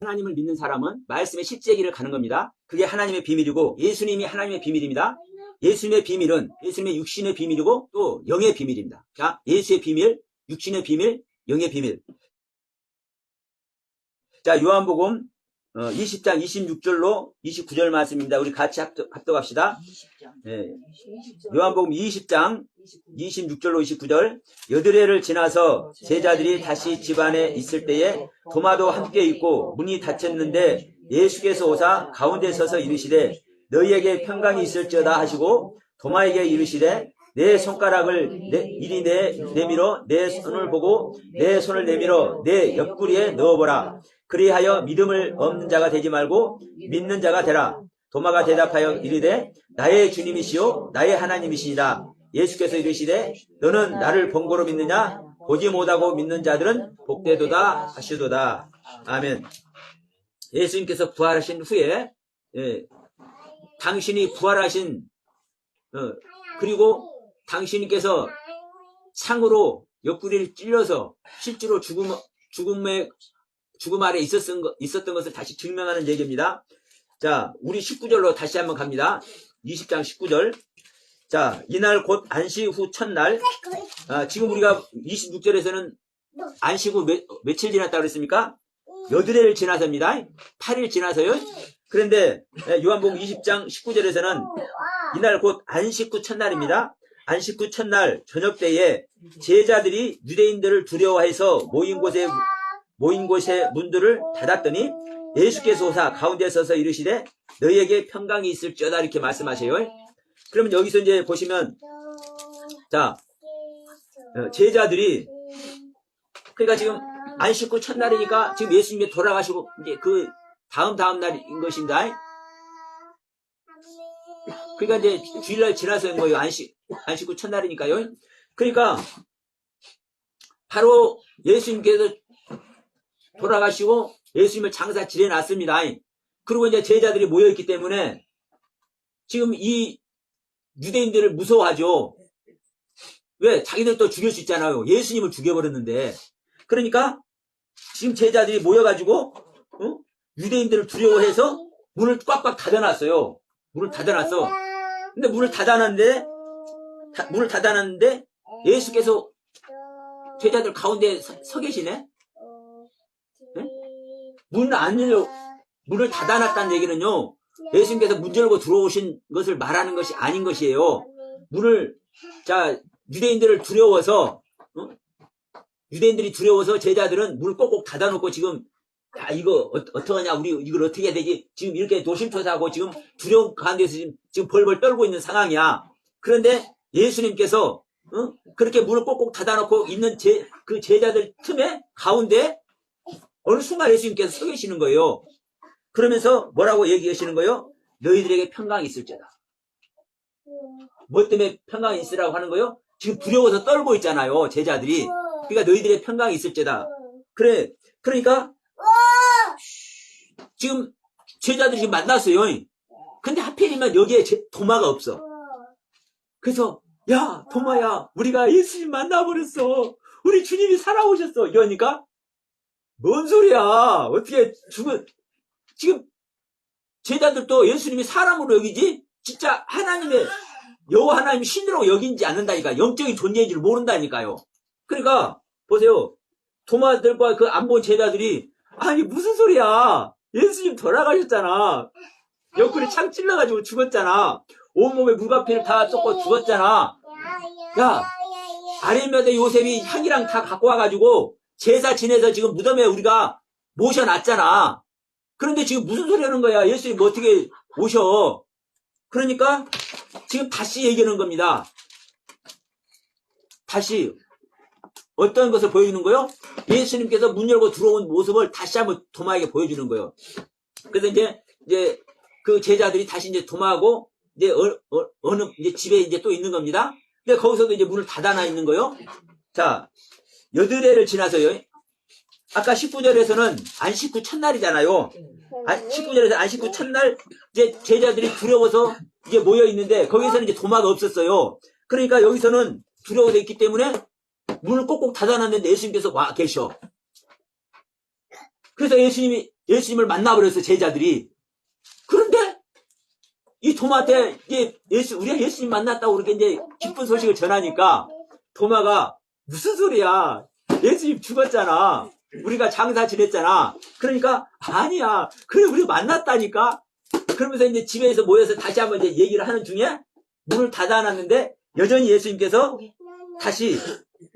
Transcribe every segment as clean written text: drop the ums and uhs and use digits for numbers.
하나님을 믿는 사람은 말씀의 실제기를 가는 겁니다. 그게 하나님의 비밀이고 예수님이 하나님의 비밀입니다. 예수님의 비밀은 예수님의 육신의 비밀이고 또 영의 비밀입니다. 자, 예수의 비밀, 육신의 비밀, 영의 비밀. 자, 요한복음 20장 26절로 29절 말씀입니다. 우리 같이 합독합시다. 네. 요한복음 20장 26절로 29절. 여드레를 지나서 제자들이 다시 집안에 있을 때에 도마도 함께 있고 문이 닫혔는데 예수께서 오사 가운데 서서 이르시되 너희에게 평강이 있을지어다 하시고 도마에게 이르시되 내 손가락을 이리 내밀어 내 손을 보고 내 손을 내밀어 내 옆구리에 넣어보라. 그리하여 믿음을 없는 자가 되지 말고 믿는 자가 되라. 도마가 대답하여 이르되 나의 주님이시요 나의 하나님이시니라. 예수께서 이르시되 너는 나를 본고로 믿느냐? 보지 못하고 믿는 자들은 복되도다 하시도다. 아멘. 예수님께서 부활하신 후에 당신이 부활하신 그리고 당신께서 창으로 옆구리를 찔러서 실제로 죽음 아래 있었던 것을 다시 증명하는 얘기입니다. 자, 우리 19절로 다시 한번 갑니다. 20장 19절. 자, 이날 곧 안식 후 첫날. 지금 우리가 26절에서는 안식 후 며칠 지났다고 그랬습니까? 여드레를 지나서입니다. 8일 지나서요. 그런데 요한복음 20장 19절에서는 이날 곧 안식 후 첫날입니다. 안식 후 첫날 저녁 때에 제자들이 유대인들을 두려워해서 모인 곳의 문들을 닫았더니 예수께서 오사 가운데 서서 이르시되 너희에게 평강이 있을지어다 이렇게 말씀하세요. 그러면 여기서 이제 보시면 자, 제자들이 그러니까 지금 안식 후 첫날이니까 지금 예수님이 돌아가시고 이제 그 다음 날인 것입니다. 그러니까 이제 주일날 지나서인 거예요. 안식 후 첫날이니까요. 그러니까 바로 예수님께서 돌아가시고 예수님을 장사 지내놨습니다. 그리고 이제 제자들이 모여있기 때문에 지금 이 유대인들을 무서워하죠. 왜? 자기들 또 죽일 수 있잖아요. 예수님을 죽여버렸는데. 그러니까 지금 제자들이 모여가지고 유대인들을 두려워해서 문을 꽉꽉 닫아놨어요. 문을 닫아놨어. 근데 문을 닫아놨는데 예수께서 제자들 가운데 서 계시네? 네? 문을 닫아놨다는 얘기는요, 예수님께서 문 열고 들어오신 것을 말하는 것이 아닌 것이에요. 유대인들을 두려워서, 유대인들이 두려워서 제자들은 문을 꼭꼭 닫아놓고 지금, 야, 이거, 어떡하냐, 우리 이걸 어떻게 해야 되지? 지금 이렇게 노심초사하고 지금 두려운 가운데서 지금 벌벌 떨고 있는 상황이야. 그런데 예수님께서, 그렇게 문을 꼭꼭 닫아놓고 있는 그 제자들 틈에, 가운데, 어느 순간 예수님께서 서 계시는 거예요. 그러면서 뭐라고 얘기하시는 거예요? 너희들에게 평강이 있을지어다. 뭐 때문에 평강이 있으라고 하는 거예요? 지금 두려워서 떨고 있잖아요, 제자들이. 그러니까 너희들의 평강이 있을지어다. 그러니까 지금 제자들이 지금 만났어요. 근데 하필이면 여기에 도마가 없어. 그래서 야, 도마야, 우리가 예수님 만나버렸어. 우리 주님이 살아오셨어. 이러니까 뭔 소리야? 어떻게 지금 제자들도 예수님이 사람으로 여기지 진짜 하나님의 여호와 하나님 신으로 여긴지 않는다니까. 영적인 존재인지를 모른다니까요. 그러니까 보세요. 도마들과 그 안 본 제자들이 아니 무슨 소리야? 예수님 돌아가셨잖아. 옆구리 창 찔러가지고 죽었잖아. 온몸에 물과피를 다 쏟고 죽었잖아. 야, 아리마대 요셉이 향이랑 다 갖고 와가지고 제사 지내서 지금 무덤에 우리가 모셔놨잖아. 그런데 지금 무슨 소리 하는 거야? 예수님 어떻게 오셔? 그러니까 지금 다시 얘기하는 겁니다. 다시 어떤 것을 보여주는 거요? 예수님께서 문 열고 들어온 모습을 다시 한번 도마에게 보여주는 거예요. 그래서 이제 그 제자들이 다시 이제 도마하고 이제 어느 이제 집에 이제 또 있는 겁니다. 근데 거기서도 이제 문을 닫아놔 있는 거예요. 자, 여드레를 지나서요. 아까 19절에서는 안식 후 첫날이잖아요. 19절에서 안식 후 첫날 이제 제자들이 두려워서 이제 모여 있는데 거기서는 이제 도마가 없었어요. 그러니까 여기서는 두려워서 있기 때문에 문을 꼭꼭 닫아놨는데 예수님께서 와 계셔. 그래서 예수님이 예수님을 만나버렸어, 제자들이. 그런데 이 도마한테 이제 우리가 예수님 만났다고 그렇게 이제 기쁜 소식을 전하니까 도마가 무슨 소리야? 예수님 죽었잖아. 우리가 장사 지냈잖아. 그러니까 아니야. 그래, 우리 만났다니까. 그러면서 이제 집에서 모여서 다시 한번 이제 얘기를 하는 중에 문을 닫아놨는데 여전히 예수님께서 다시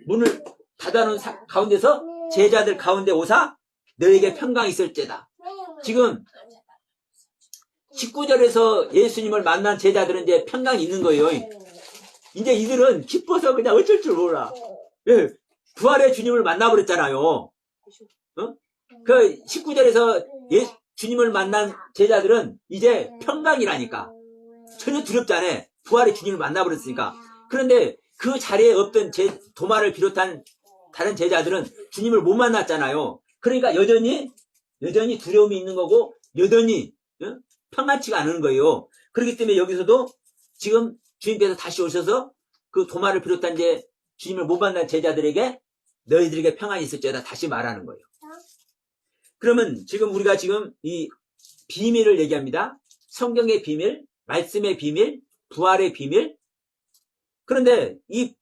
문을 닫아놓은 가운데서 제자들 가운데 오사 너에게 평강이 있을지다. 지금 19절에서 예수님을 만난 제자들은 이제 평강이 있는 거예요. 이제 이들은 기뻐서 그냥 어쩔 줄 몰라. 예, 부활의 주님을 만나버렸잖아요. 어? 그 19절에서 주님을 만난 제자들은 이제 평강이라니까. 전혀 두렵지 않아. 부활의 주님을 만나버렸으니까. 그런데 그 자리에 없던 도마를 비롯한 다른 제자들은 주님을 못 만났잖아요. 그러니까 여전히 두려움이 있는 거고 여전히 평안치가 않은 거예요. 그렇기 때문에 여기서도 지금 주님께서 다시 오셔서 그 도마를 비롯한 이제 주님을 못 만난 제자들에게 너희들에게 평안이 있을지어다 다시 말하는 거예요. 그러면 지금 우리가 지금 이 비밀을 얘기합니다. 성경의 비밀, 말씀의 비밀, 부활의 비밀. 그런데 이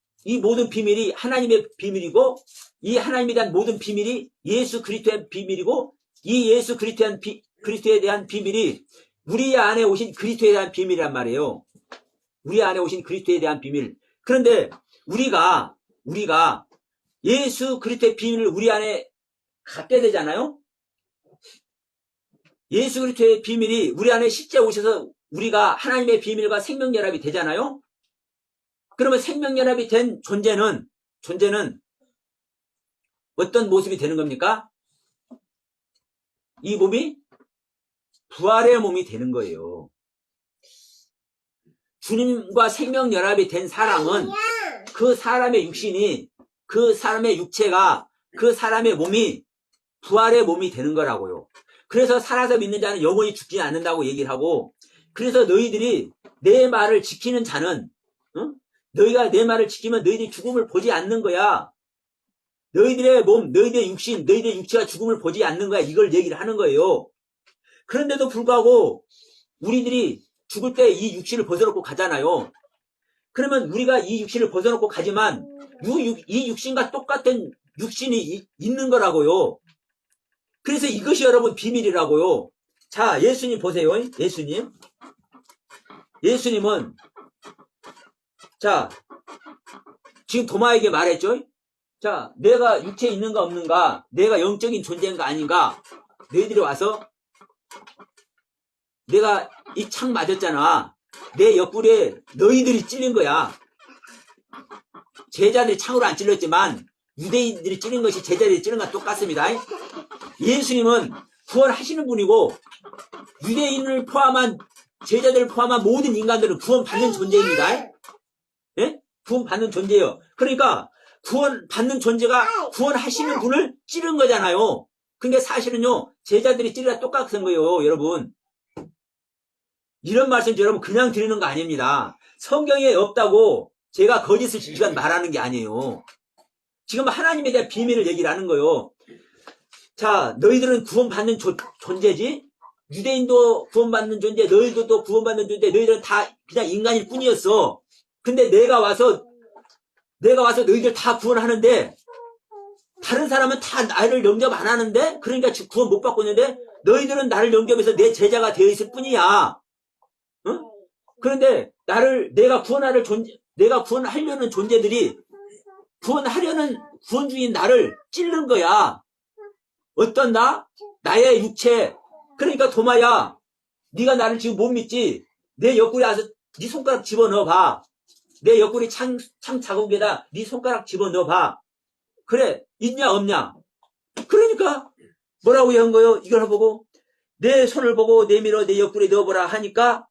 모든 비밀이 하나님의 비밀이고 이 하나님에 대한 모든 비밀이 예수 그리스도의 비밀이고 이 예수 그리스도에 대한 비밀이 우리 안에 오신 그리스도에 대한 비밀이란 말이에요. 우리 안에 오신 그리스도에 대한 비밀. 그런데 우리가 예수 그리스도의 비밀을 우리 안에 갖게 되잖아요. 예수 그리스도의 비밀이 우리 안에 실제 오셔서 우리가 하나님의 비밀과 생명연합이 되잖아요. 그러면 생명연합이 된 존재는 어떤 모습이 되는 겁니까? 이 몸이 부활의 몸이 되는 거예요. 주님과 생명연합이 된 사람은 그 사람의 육신이, 그 사람의 육체가, 그 사람의 몸이 부활의 몸이 되는 거라고요. 그래서 살아서 믿는 자는 영원히 죽지 않는다고 얘기를 하고, 그래서 너희들이 내 말을 지키는 자는, 너희가 내 말을 지키면 너희들이 죽음을 보지 않는 거야. 너희들의 몸, 너희들의 육신, 너희들의 육체가 죽음을 보지 않는 거야. 이걸 얘기를 하는 거예요. 그런데도 불구하고 우리들이 죽을 때 이 육신을 벗어놓고 가잖아요. 그러면 우리가 이 육신을 벗어놓고 가지만 이 육신과 똑같은 육신이 있는 거라고요. 그래서 이것이 여러분 비밀이라고요. 자, 예수님 보세요. 예수님은 자, 지금 도마에게 말했죠. 자, 내가 육체에 있는가 없는가, 내가 영적인 존재인가 아닌가, 너희들이 와서 내가 이 창 맞았잖아. 내 옆구리에 너희들이 찔린 거야. 제자들이 창으로 안 찔렸지만 유대인들이 찔린 것이 제자들이 찔린 것과 똑같습니다. 예수님은 구원하시는 분이고 유대인을 포함한 제자들을 포함한 모든 인간들은 구원받는 존재입니다. 예? 구원받는 존재예요. 그러니까 구원받는 존재가 구원하시는 분을 찌른 거잖아요. 근데 사실은요, 제자들이 찌르라 똑같은 거예요, 여러분. 이런 말씀 여러분 그냥 드리는 거 아닙니다. 성경에 없다고 제가 거짓을 지금 말하는 게 아니에요. 지금 하나님에 대한 비밀을 얘기를 하는 거예요. 자, 너희들은 구원받는 존재지? 유대인도 구원받는 존재, 너희들도 구원받는 존재, 너희들은 다 그냥 인간일 뿐이었어. 근데 내가 와서 너희들 다 구원하는데 다른 사람은 다 나를 영접 안 하는데, 그러니까 지금 구원 못 받고 있는데 너희들은 나를 영접해서 내 제자가 되어 있을 뿐이야. 응? 그런데 내가 구원하려는 존재들이 구원하려는 구원 중인 나를 찔른 거야. 어떤 나의 육체. 그러니까 도마야, 네가 나를 지금 못 믿지? 내 옆구리 와서 네 손가락 집어넣어 봐. 내 옆구리 창 자국에다 네 손가락 집어넣어 봐. 그래, 있냐 없냐? 그러니까 뭐라고 한 거예요? 이걸 보고 내 손을 보고 내밀어 내 옆구리에 넣어보라 하니까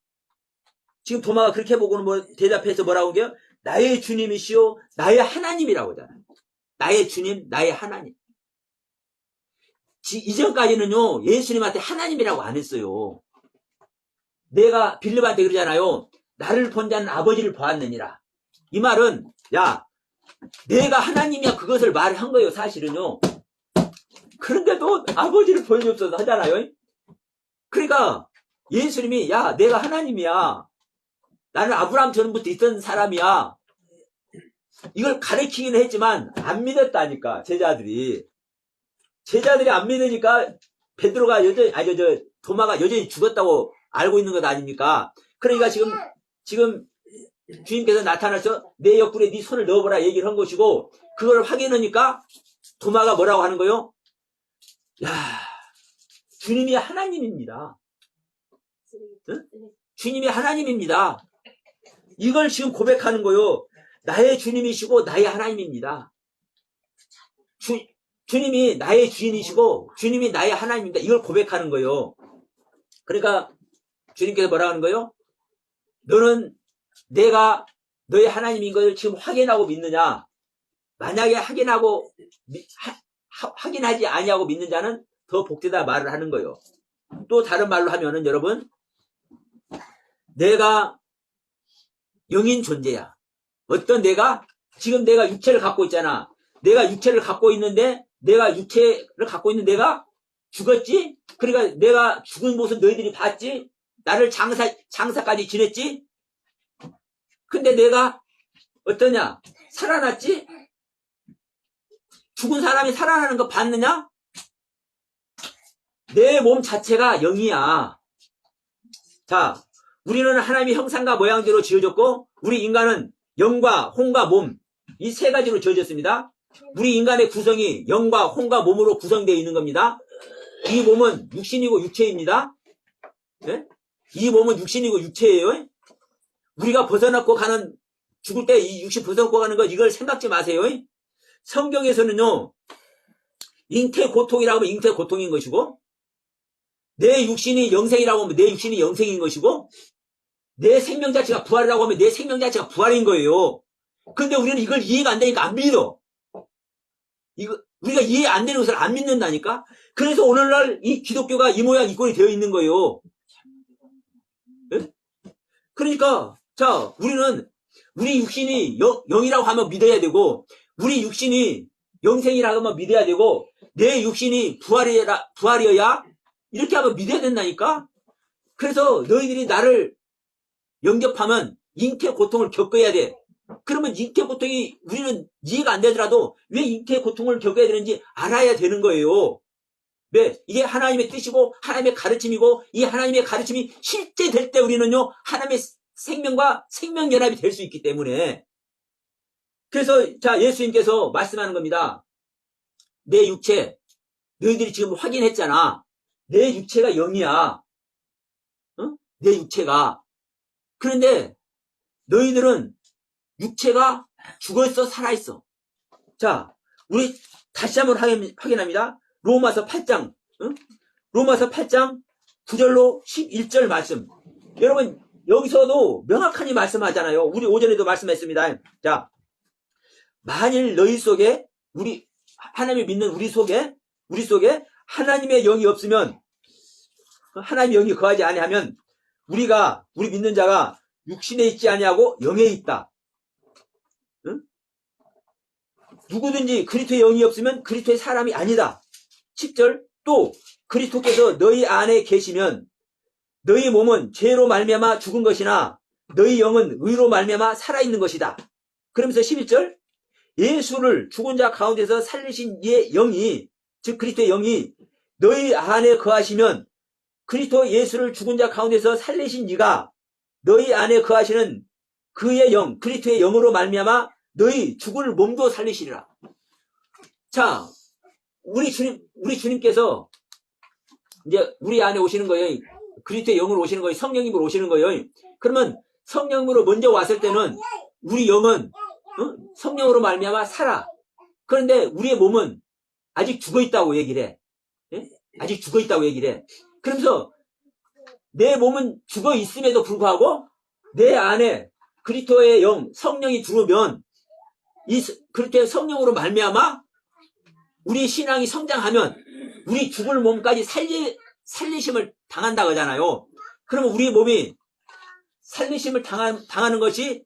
지금 도마가 그렇게 보고는 대답해서 뭐라고 해요? 나의 주님이시오, 나의 하나님이라고 하잖아요. 나의 주님, 나의 하나님. 이전까지는요, 예수님한테 하나님이라고 안 했어요. 내가 빌립한테 그러잖아요. 나를 본 자는 아버지를 보았느니라. 이 말은, 야, 내가 하나님이야, 그것을 말한 거예요, 사실은요. 그런데도 아버지를 보여줬어도 하잖아요. 그러니까 예수님이 야 내가 하나님이야. 나는 아브라함 전부터 있던 사람이야. 이걸 가르치기는 했지만 안 믿었다니까 제자들이 안 믿으니까 베드로가 여전히 도마가 여전히 죽었다고 알고 있는 것 아닙니까? 그러니까 지금 주님께서 나타나서 내 옆구리에 네 손을 넣어보라 얘기를 한 것이고 그걸 확인하니까 도마가 뭐라고 하는 거요? 야 주님이 하나님입니다. 응? 주님이 하나님입니다. 이걸 지금 고백하는 거요. 나의 주님이시고 나의 하나님입니다. 주님이 나의 주인이시고 주님이 나의 하나님입니다. 이걸 고백하는 거요. 그러니까 주님께서 뭐라 하는 거요? 너는 내가 너의 하나님인 것을 지금 확인하고 믿느냐? 만약에 확인하지 아니하고 믿는 자는 더 복되다 말을 하는 거요. 또 다른 말로 하면은 여러분 내가 영인 존재야. 어떤 지금 내가 육체를 갖고 있잖아. 내가 육체를 갖고 있는데 내가 육체를 갖고 있는 내가 죽었지? 그러니까 내가 죽은 모습 너희들이 봤지? 나를 장사까지 지냈지? 근데 내가 어떠냐? 살아났지? 죽은 사람이 살아나는 거 봤느냐? 내 몸 자체가 영이야. 자, 우리는 하나님의 형상과 모양대로 지어졌고 우리 인간은 영과 혼과 몸 이 세 가지로 지어졌습니다. 우리 인간의 구성이 영과 혼과 몸으로 구성되어 있는 겁니다. 이 몸은 육신이고 육체입니다. 네? 이 몸은 육신이고 육체예요. 우리가 죽을 때 이 육신 벗어놓고 가는 거 이걸 생각지 마세요. 성경에서는요 잉태 고통이라고 하면 잉태 고통인 것이고 내 육신이 영생이라고 하면 내 육신이 영생인 것이고 내 생명 자체가 부활이라고 하면 내 생명 자체가 부활인 거예요. 근데 우리는 이걸 이해가 안 되니까 안 믿어. 우리가 이해 안 되는 것을 안 믿는다니까? 그래서 오늘날 이 기독교가 이 모양 이 꼴이 되어 있는 거예요. 네? 그러니까, 자, 우리는 우리 육신이 영이라고 하면 믿어야 되고, 우리 육신이 영생이라고 하면 믿어야 되고, 내 육신이 부활이어야 이렇게 하면 믿어야 된다니까? 그래서 너희들이 나를 영접하면 잉태 고통을 겪어야 돼. 그러면 잉태 고통이 우리는 이해가 안 되더라도 왜 잉태 고통을 겪어야 되는지 알아야 되는 거예요. 왜? 이게 하나님의 뜻이고 하나님의 가르침이고 이 하나님의 가르침이 실제 될 때 우리는요 하나님의 생명과 생명연합이 될 수 있기 때문에 그래서 자 예수님께서 말씀하는 겁니다. 내 육체 너희들이 지금 확인했잖아. 내 육체가 영이야. 어? 내 육체가. 그런데 너희들은 육체가 죽어있어 살아있어. 자 우리 다시 한번 확인합니다. 로마서 8장 로마서 8장 9절로 11절 말씀. 여러분 여기서도 명확하게 말씀하잖아요. 우리 오전에도 말씀했습니다. 자 만일 너희 속에 하나님을 믿는 우리 속에 하나님의 영이 없으면 하나님의 영이 거하지 아니하면 우리 믿는 자가 육신에 있지 아니하고 영에 있다. 응? 누구든지 그리스도의 영이 없으면 그리스도의 사람이 아니다. 10절 또 그리스도께서 너희 안에 계시면 너희 몸은 죄로 말미암아 죽은 것이나 너희 영은 의로 말미암아 살아있는 것이다. 그러면서 11절 예수를 죽은 자 가운데서 살리신 이의 영이 즉 그리스도의 영이 너희 안에 거하시면 그리스도 예수를 죽은 자 가운데서 살리신 이가 너희 안에 거하시는 그의 영 그리스도의 영으로 말미암아 너희 죽을 몸도 살리시리라. 자 우리 주님께서 이제 우리 안에 오시는 거예요. 그리스도의 영으로 오시는 거예요. 성령님으로 오시는 거예요. 그러면 성령으로 먼저 왔을 때는 우리 영은 성령으로 말미암아 살아. 그런데 우리의 몸은 아직 죽어 있다고 얘기를 해. 예? 아직 죽어 있다고 얘기를 해. 그러면서 내 몸은 죽어 있음에도 불구하고 내 안에 그리스도의 영 성령이 들어오면 이 그리스도의 성령으로 말미암아 우리 신앙이 성장하면 우리 죽을 몸까지 살리심을 당한다고 하잖아요. 그러면 우리 몸이 살리심을 당하는 것이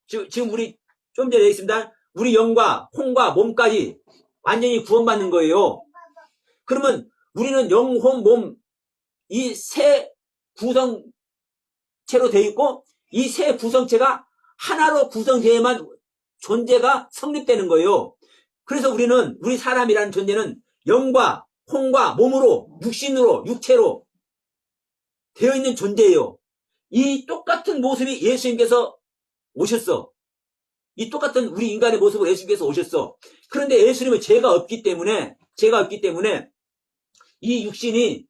지금 우리 좀 전에 얘기했습니다. 우리 영과 혼과 몸까지 완전히 구원받는 거예요. 그러면 우리는 영혼, 몸, 이 세 구성체로 되어 있고 이 세 구성체가 하나로 구성되어야만 존재가 성립되는 거예요. 그래서 우리 사람이라는 존재는 영과 혼과 몸으로, 육신으로, 육체로 되어 있는 존재예요. 이 똑같은 모습이 예수님께서 오셨어. 이 똑같은 우리 인간의 모습으로 예수님께서 오셨어. 그런데 예수님은 죄가 없기 때문에 이 육신이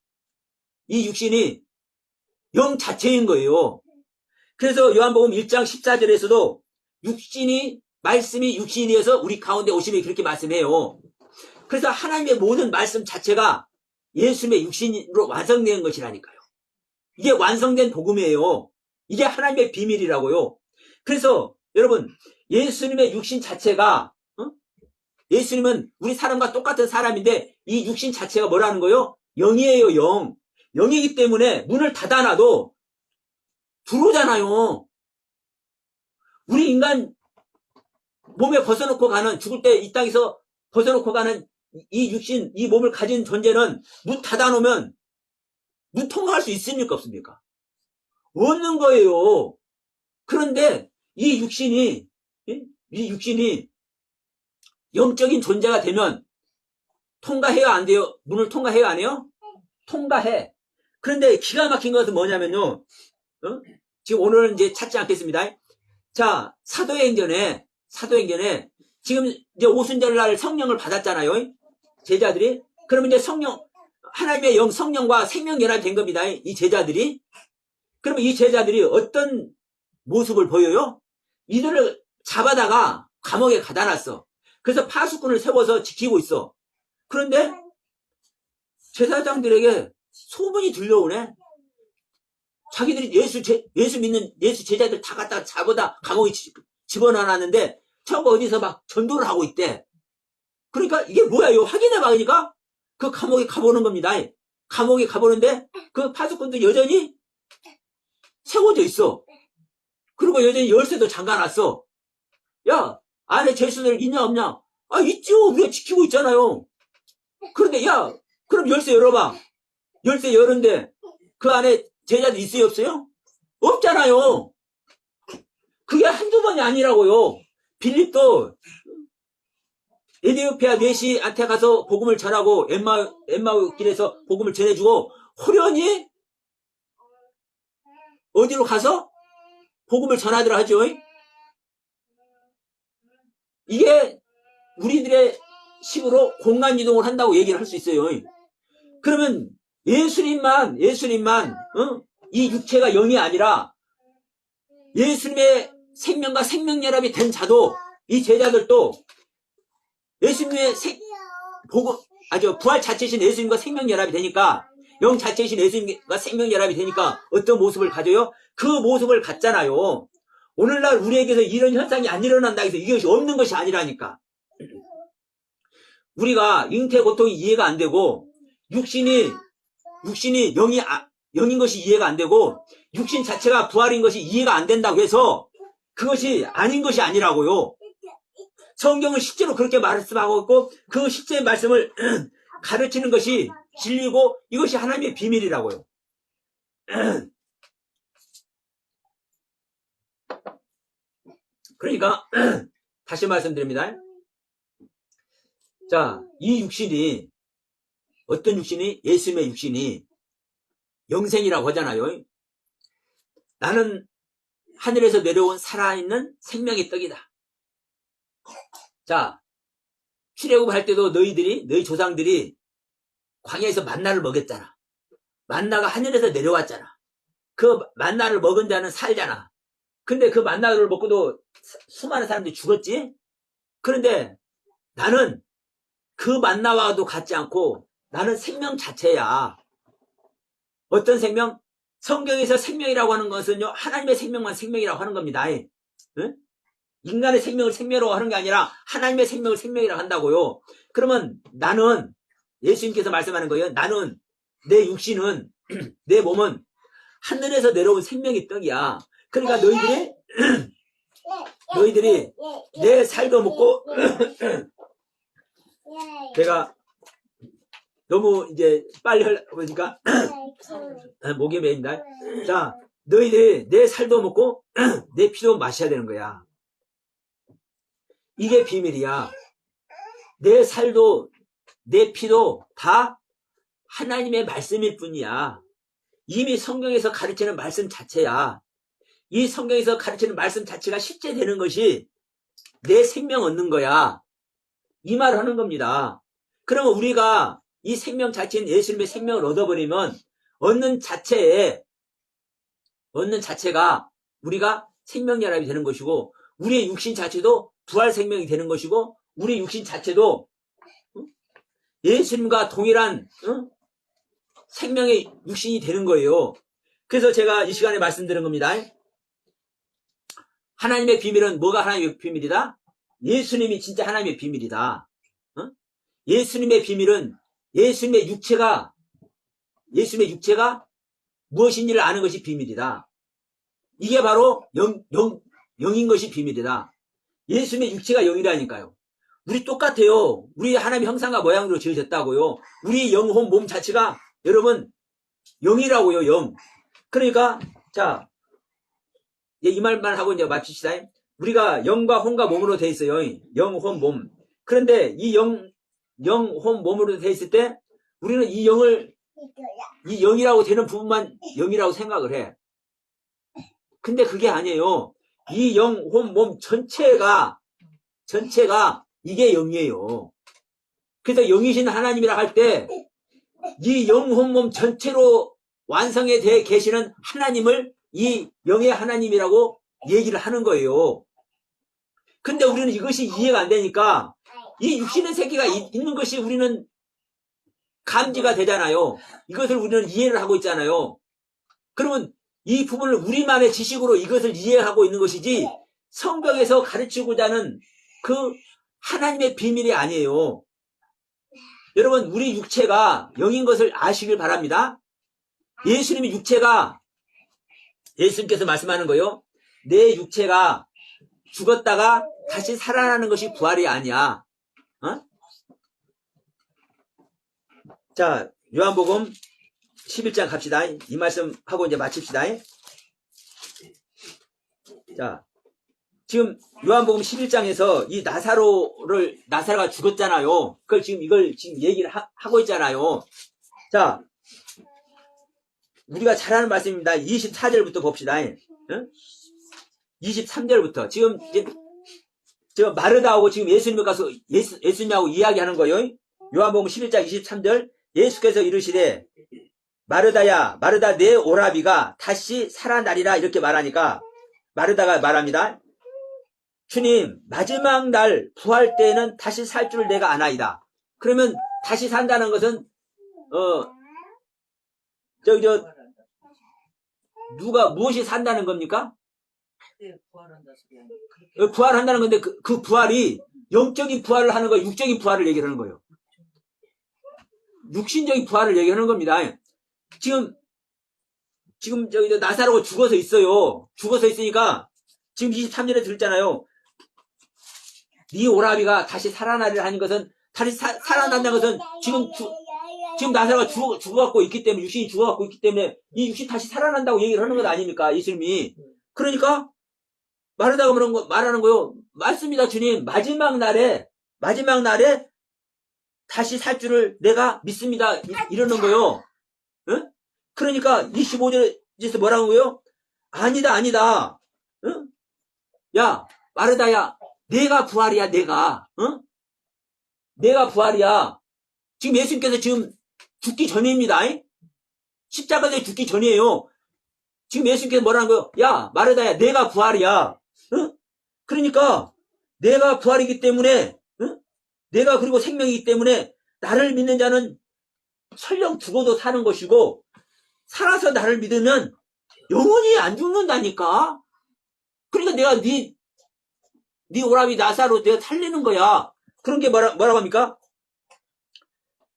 영 자체인 거예요. 그래서 요한복음 1장 14절에서도 말씀이 육신이어서 우리 가운데 오심이 그렇게 말씀해요. 그래서 하나님의 모든 말씀 자체가 예수님의 육신으로 완성된 것이라니까요. 이게 완성된 복음이에요. 이게 하나님의 비밀이라고요. 그래서 여러분, 예수님의 육신 자체가 예수님은 우리 사람과 똑같은 사람인데 이 육신 자체가 뭐라는 거요? 영이에요, 영. 영이기 때문에 문을 닫아놔도 들어오잖아요. 우리 인간 몸에 벗어놓고 가는, 죽을 때 이 땅에서 벗어놓고 가는 이 육신, 이 몸을 가진 존재는 문 닫아놓으면 문 통과할 수 있습니까? 없습니까? 없는 거예요. 그런데 이 육신이 영적인 존재가 되면 통과해야 안 돼요? 문을 통과해야 안 해요? 통과해. 그런데 기가 막힌 것은 뭐냐면요. 지금 오늘은 이제 찾지 않겠습니다. 자, 사도행전에 지금 이제 오순절날 성령을 받았잖아요. 제자들이. 그러면 이제 하나님의 영, 성령과 생명연합이 된 겁니다. 이 제자들이. 그러면 이 제자들이 어떤 모습을 보여요? 이들을 잡아다가 감옥에 가다 놨어. 그래서 파수꾼을 세워서 지키고 있어. 그런데 제사장들에게 소문이 들려오네. 자기들이 예수 믿는 예수 제자들 다 갖다 잡아다 감옥에 집어넣어놨는데 저거 어디서 막 전도를 하고 있대. 그러니까 이게 뭐야? 이거 확인해 봐니까 그 감옥에 가보는 겁니다. 감옥에 가보는데 그 파수꾼도 여전히 세워져 있어. 그리고 여전히 열쇠도 잠가놨어. 야, 안에 죄수들 있냐 없냐? 아, 있죠. 우리가 지키고 있잖아요. 그런데 야, 그럼 열쇠 열어봐. 열쇠 열은데 그 안에 제자들 있어요 없어요? 없잖아요. 그게 한두 번이 아니라고요. 빌립도 에디오피아 뇌시한테 가서 복음을 전하고 엠마오 길에서 복음을 전해주고 호련히 어디로 가서 복음을 전하더라 하죠. 이게 우리들의 식으로 공간이동을 한다고 얘기를 할 수 있어요. 그러면 예수님만 이 육체가 영이 아니라 예수님의 생명과 생명연합이 된 자도 이 제자들도 예수님의 부활 자체이신 예수님과 생명연합이 되니까 영 자체이신 예수님과 생명연합이 되니까 어떤 모습을 가져요? 그 모습을 갖잖아요. 오늘날 우리에게서 이런 현상이 안 일어난다 해서 이것이 없는 것이 아니라니까. 우리가 잉태 고통이 이해가 안 되고 육신이 영인 것이 이해가 안 되고 육신 자체가 부활인 것이 이해가 안 된다고 해서 그것이 아닌 것이 아니라고요. 성경은 실제로 그렇게 말씀하고 있고 그 실제 말씀을 가르치는 것이 진리고 이것이 하나님의 비밀이라고요. 그러니까 다시 말씀드립니다. 자, 이 육신이 어떤 육신이? 예수님의 육신이 영생이라고 하잖아요. 나는 하늘에서 내려온 살아있는 생명의 떡이다. 자, 출애굽할 때도 너희 조상들이 광야에서 만나를 먹였잖아. 만나가 하늘에서 내려왔잖아. 그 만나를 먹은 자는 살잖아. 근데 그 만나를 먹고도 수많은 사람들이 죽었지? 그런데 나는 그 만나와도 같지 않고 나는 생명 자체야. 어떤 생명? 성경에서 생명이라고 하는 것은요, 하나님의 생명만 생명이라고 하는 겁니다. 응? 인간의 생명을 생명이라고 하는 게 아니라 하나님의 생명을 생명이라고 한다고요. 그러면 나는, 예수님께서 말씀하는 거예요. 나는, 내 육신은, 내 몸은 하늘에서 내려온 생명의 떡이야. 그러니까 너희들이 내 살도 먹고, 내가 너무 이제 빨리 보니까 목이 메인다. 자, 너희들이 내 살도 먹고 내 피도 마셔야 되는 거야. 이게 비밀이야. 내 살도 내 피도 다 하나님의 말씀일 뿐이야. 이미 성경에서 가르치는 말씀 자체야. 이 성경에서 가르치는 말씀 자체가 실제 되는 것이 내 생명 얻는 거야. 이 말을 하는 겁니다. 그러면 우리가 이 생명 자체인 예수님의 생명을 얻어버리면 얻는 자체가 우리가 생명연합이 되는 것이고, 우리의 육신 자체도 부활 생명이 되는 것이고, 우리 육신 자체도 예수님과 동일한 생명의 육신이 되는 거예요. 그래서 제가 이 시간에 말씀드린 겁니다. 하나님의 비밀은 뭐가 하나님의 비밀이다? 예수님이 진짜 하나님의 비밀이다. 예수님의 비밀은 예수님의 육체가 무엇인지를 아는 것이 비밀이다. 이게 바로 영인 것이 비밀이다. 예수님의 육체가 영이라니까요. 우리 똑같아요. 우리 하나님의 형상과 모양으로 지어졌다고요. 우리 영혼 몸 자체가 여러분 영이라고요. 영. 그러니까 자, 이 말만 하고 이제 마칩시다. 우리가 영과 혼과 몸으로 돼 있어요. 영, 혼, 몸. 그런데 이 영, 혼, 몸으로 돼 있을 때 우리는 이 영이라고 되는 부분만 영이라고 생각을 해. 근데 그게 아니에요. 이 영, 혼, 몸 전체가 이게 영이에요. 그래서 영이신 하나님이라 할 때 이 영, 혼, 몸 전체로 완성에 대해 계시는 하나님을 이 영의 하나님이라고 얘기를 하는 거예요. 근데 우리는 이것이 이해가 안 되니까 이 육신의 세계가 있는 것이 우리는 감지가 되잖아요. 이것을 우리는 이해를 하고 있잖아요. 그러면 이 부분을 우리만의 지식으로 이것을 이해하고 있는 것이지 성경에서 가르치고자 하는 그 하나님의 비밀이 아니에요. 여러분, 우리 육체가 영인 것을 아시길 바랍니다. 예수님의 육체가, 예수님께서 말씀하는 거요. 내 육체가 죽었다가 다시 살아나는 것이 부활이 아니야. 자, 요한복음 11장 갑시다. 이 말씀 하고 이제 마칩시다. 자, 지금 요한복음 11장에서 이 나사로가 죽었잖아요. 이걸 지금 얘기를 하고 있잖아요. 자, 우리가 잘 아는 말씀입니다. 24절부터 봅시다. 23절부터. 지금 마르다하고 지금 예수님을 가서 예수님하고 이야기하는 거예요. 요한복음 11장 23절. 예수께서 이르시되 마르다야, 마르다, 내 오라비가 다시 살아나리라. 이렇게 말하니까 마르다가 말합니다. 주님, 마지막 날 부활 때에는 다시 살 줄을 내가 아나이다. 그러면 다시 산다는 것은 무엇이 산다는 겁니까? 부활한다는 건데 그 부활이 영적인 부활을 하는 거예요. 육적인 부활을 얘기하는 거예요. 육신적인 부활을 얘기하는 겁니다. 지금 나사로가 죽어서 있어요. 죽어서 있으니까 지금 23절에 들었잖아요. 네 오라비가 다시 살아나리라 하는 것은, 다시 살아난다는 것은 지금 나사로가 죽어갖고 있기 때문에, 육신이 죽어갖고 있기 때문에 이 육신이 다시 살아난다고 얘기를 하는 것 아닙니까? 예수님이. 그러니까 말하다가 말하는 거요. 맞습니다, 주님. 마지막 날에 다시 살 줄을 내가 믿습니다. 이러는 거요. 응? 그러니까 25절에서 뭐라는 거요? 아니다. 응? 야, 마르다야, 내가 부활이야, 내가. 응? 내가 부활이야. 지금 예수님께서 지금 죽기 전입니다. 십자가에 죽기 전이에요. 지금 예수님께서 뭐라는 거예요? 야, 마르다야, 내가 부활이야. 응? 그러니까 내가 부활이기 때문에, 응? 내가 그리고 생명이기 때문에 나를 믿는 자는 설령 죽어도 사는 것이고, 살아서 나를 믿으면 영원히 안 죽는다니까. 그러니까 내가 네 오라비 나사로 내가 살리는 거야. 그런 게 뭐라고 합니까?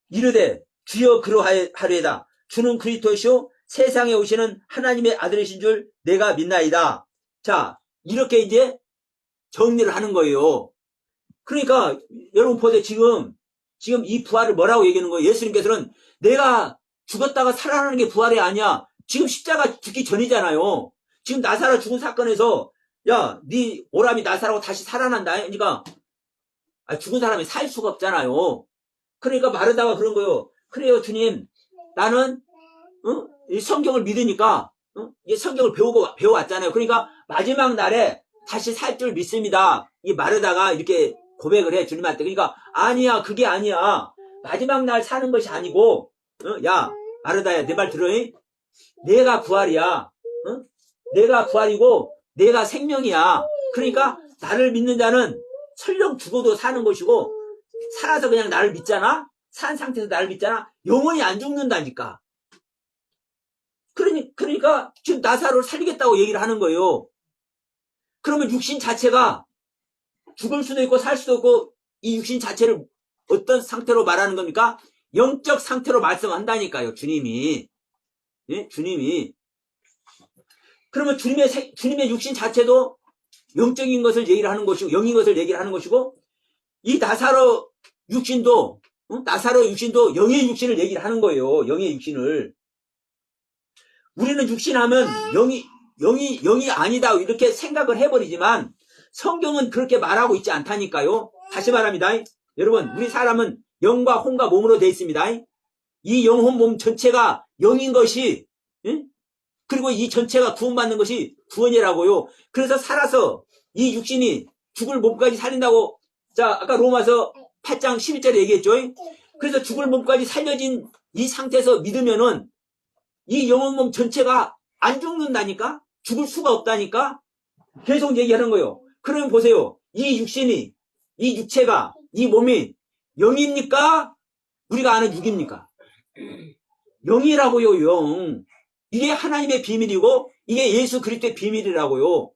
이르되 주여 그러하리이다. 주는 그리스도시요 세상에 오시는 하나님의 아들이신 줄 내가 믿나이다. 자, 이렇게 이제 정리를 하는 거예요. 그러니까 여러분 보세요. 지금 지금 이 부활을 뭐라고 얘기하는 거예요? 예수님께서는 내가 죽었다가 살아나는 게 부활이 아니야. 지금 십자가 죽기 전이잖아요. 지금 나사로 죽은 사건에서 야, 네 오람이 나사로가 다시 살아난다. 그러니까 죽은 사람이 살 수가 없잖아요. 그러니까 마르다가 그런 거예요. 그래요, 주님. 나는 이 성경을 믿으니까 이 성경을 배워왔잖아요. 그러니까 마지막 날에 다시 살 줄 믿습니다. 이 마르다가 이렇게 고백을 해, 주님한테. 그러니까 아니야, 그게 아니야. 마지막 날 사는 것이 아니고 야, 마르다야, 내 말 들어. 내가 부활이야. 내가 부활이고 내가 생명이야. 그러니까 나를 믿는 자는 설령 죽어도 사는 것이고 살아서 그냥 나를 믿잖아. 산 상태에서 나를 믿잖아. 영원히 안 죽는다니까. 그러니까 지금 나사로를 살리겠다고 얘기를 하는 거예요. 그러면 육신 자체가 죽을 수도 있고 살 수도 있고 이 육신 자체를 어떤 상태로 말하는 겁니까? 영적 상태로 말씀한다니까요. 주님이. 예? 주님이. 그러면 주님의 육신 자체도 영적인 것을 얘기를 하는 것이고 영인 것을 얘기를 하는 것이고 이 나사로 육신도 영의 육신을 얘기를 하는 거예요. 영의 육신을. 우리는 육신하면 영이 아니다 이렇게 생각을 해버리지만 성경은 그렇게 말하고 있지 않다니까요. 다시 말합니다. 여러분, 우리 사람은 영과 혼과 몸으로 되어 있습니다. 이 영혼 몸 전체가 영인 것이 그리고 이 전체가 구원받는 것이 구원이라고요. 그래서 살아서 이 육신이 죽을 몸까지 살린다고 자 아까 로마서 8장 11절에 얘기했죠. 그래서 죽을 몸까지 살려진 이 상태에서 믿으면은 이 영혼 몸 전체가 안 죽는다니까? 죽을 수가 없다니까? 계속 얘기하는 거예요. 그러면 보세요. 이 육신이, 이 육체가, 이 몸이 영입니까? 우리가 아는 육입니까? 영이라고요, 영. 이게 하나님의 비밀이고, 이게 예수 그리스도의 비밀이라고요.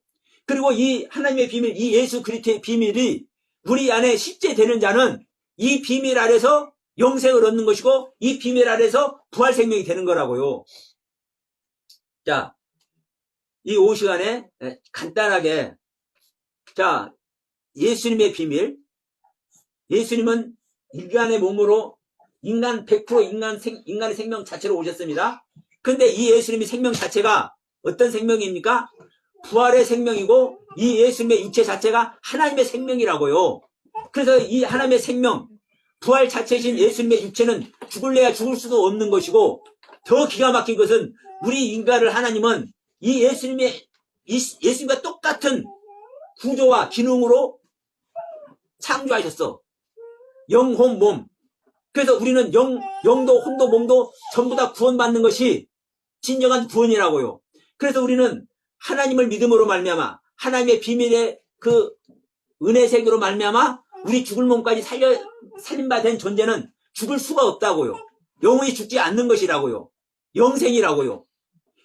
그리고 이 하나님의 비밀, 이 예수 그리스도의 비밀이 우리 안에 실제되는 자는 이 비밀 아래서 영생을 얻는 것이고, 이 비밀 아래서 부활 생명이 되는 거라고요. 자, 이 오후 시간에 간단하게, 자, 예수님의 비밀. 예수님은 인간의 몸으로 인간 100% 인간의 생명 자체로 오셨습니다. 근데 이 예수님의 생명 자체가 어떤 생명입니까? 부활의 생명이고 이 예수님의 육체 자체가 하나님의 생명이라고요. 그래서 이 하나님의 생명, 부활 자체이신 예수님의 육체는 죽을래야 죽을 수도 없는 것이고 더 기가 막힌 것은 우리 인간을 하나님은 이 예수님과 똑같은 구조와 기능으로 창조하셨어. 영, 혼, 몸. 그래서 우리는 영도, 혼도, 몸도 전부 다 구원받는 것이 진정한 구원이라고요. 그래서 우리는 하나님을 믿음으로 말미암아 하나님의 비밀의 그 은혜색으로 말미암아 우리 죽을 몸까지 살림바 된 존재는 죽을 수가 없다고요. 영원히 죽지 않는 것이라고요. 영생이라고요.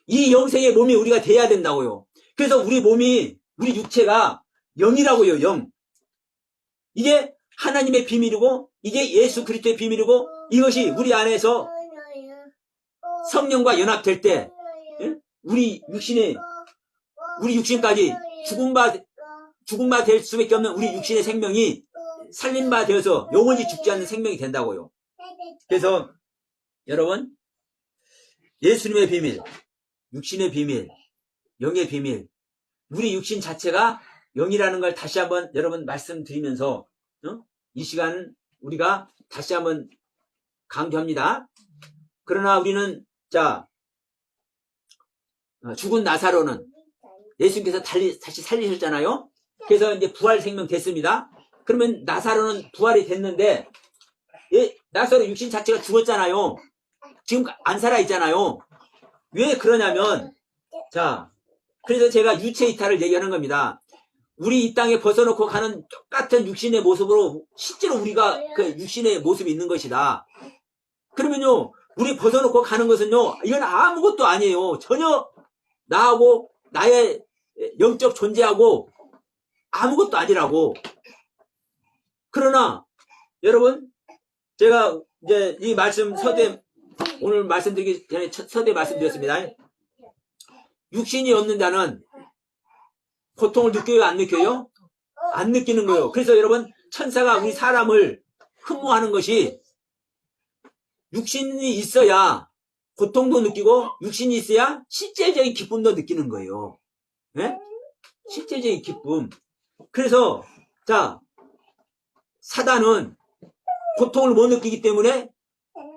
이 영생의 몸이 우리가 돼야 된다고요. 그래서 우리 몸이, 우리 육체가 영이라고요, 영. 이게 하나님의 비밀이고, 이게 예수 그리스도의 비밀이고, 이것이 우리 안에서 성령과 연합될 때, 우리 육신까지 죽음바 될 수밖에 없는 우리 육신의 생명이 살림바 되어서 영원히 죽지 않는 생명이 된다고요. 그래서, 여러분, 예수님의 비밀, 육신의 비밀, 영의 비밀, 우리 육신 자체가 영이라는 걸 다시 한번 여러분 말씀드리면서 이 시간 우리가 다시 한번 강조합니다. 그러나 우리는 자 죽은 나사로는 예수님께서 다시 살리셨잖아요. 그래서 이제 부활 생명 됐습니다. 그러면 나사로는 부활이 됐는데 나사로 육신 자체가 죽었잖아요. 지금 안 살아있잖아요. 왜 그러냐면 자 그래서 제가 유체 이탈을 얘기하는 겁니다. 우리 이 땅에 벗어놓고 가는 똑같은 육신의 모습으로 실제로 우리가 그 육신의 모습이 있는 것이다. 그러면요 우리 벗어놓고 가는 것은요 이건 아무것도 아니에요. 전혀 나하고 나의 영적 존재하고 아무것도 아니라고. 그러나 여러분 제가 이제 이 말씀 서두에 오늘 말씀드리기 전에 서두에 말씀드렸습니다. 육신이 없는 자는 고통을 느껴요? 안 느껴요? 안 느끼는 거예요. 그래서 여러분 천사가 우리 사람을 흠모하는 것이 육신이 있어야 고통도 느끼고 육신이 있어야 실제적인 기쁨도 느끼는 거예요. 예? 실제적인 기쁨. 그래서 자, 사단은 고통을 못 느끼기 때문에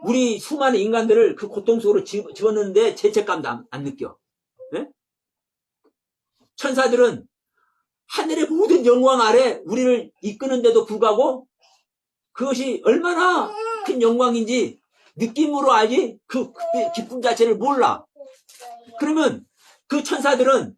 우리 수많은 인간들을 그 고통 속으로 집어넣는데 죄책감도 안 느껴. 예? 천사들은 하늘의 모든 영광 아래 우리를 이끄는데도 불구하고 그것이 얼마나 큰 영광인지 느낌으로 알지 그 기쁨 자체를 몰라. 그러면 그 천사들은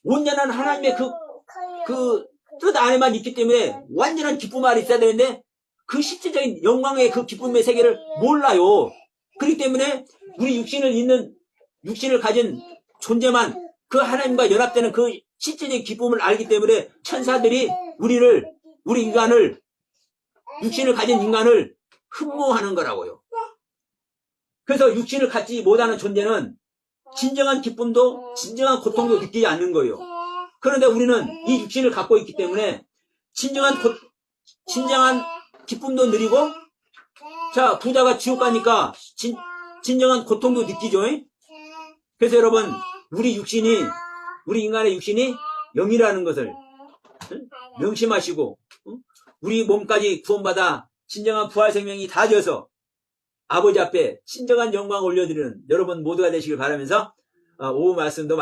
온전한 하나님의 그 뜻 안에만 있기 때문에 완전한 기쁨 아래 있어야 되는데 그 실제적인 영광의 그 기쁨의 세계를 몰라요. 그렇기 때문에 우리 육신을 가진 존재만 그 하나님과 연합되는 그 실제적인 기쁨을 알기 때문에 천사들이 우리 인간을, 육신을 가진 인간을 흠모하는 거라고요. 그래서 육신을 갖지 못하는 존재는 진정한 기쁨도 진정한 고통도 느끼지 않는 거예요. 그런데 우리는 이 육신을 갖고 있기 때문에 진정한 기쁨도 누리고, 자, 부자가 지옥 가니까 진정한 고통도 느끼죠. 그래서 여러분, 우리 인간의 육신이 영이라는 것을 명심하시고, 우리 몸까지 구원받아 진정한 부활 생명이 다 되어서 아버지 앞에 진정한 영광을 올려드리는 여러분 모두가 되시길 바라면서 오후 말씀도